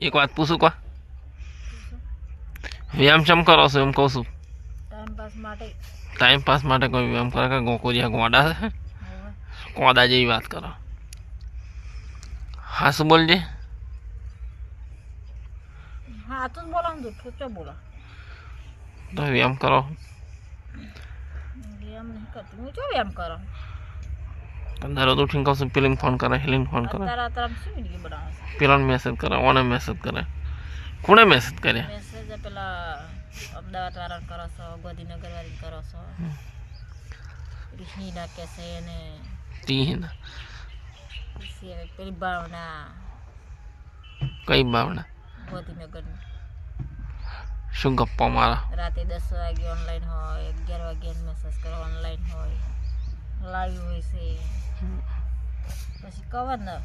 એક વાત પૂછું કો વ્યાયામ ચમ કરો છો એમ કહું છું ટાઈમ પાસ માટે કોઈ વ્યાયામ કરે કે ગોકોરિયા ગોડા છે કોદા જેવી વાત કરો હા શું બોલજે હા તો બોલો ઠોચો બોલો તો વ્યાયામ કરો વ્યાયામ નહીં કરતી હું જો વ્યાયામ કરો દરરોજ ઉઠીને કહું છું પેલીને ફોન કરે હેલીને ફોન કરે અત્યારે શું વિડીયો બનાવો છો પેલાને મેસેજ કરે ઓને મેસેજ કરે કોણે મેસેજ કર્યા મેસેજ પેલા અમદાવાદ વાળાને કરો છો ગાંધીનગર વાળાને કરો છો હિના કે છે એને તીન પેલી ભાવના કઈ ભાવના ગાંધીનગરની શું ગપ્પા મારા રાતે 10 વાગે ઓનલાઈન હોય 11 વાગે મેસેજ કરો ઓનલાઈન હોય લાઈવ હોય છે પછી કવર ને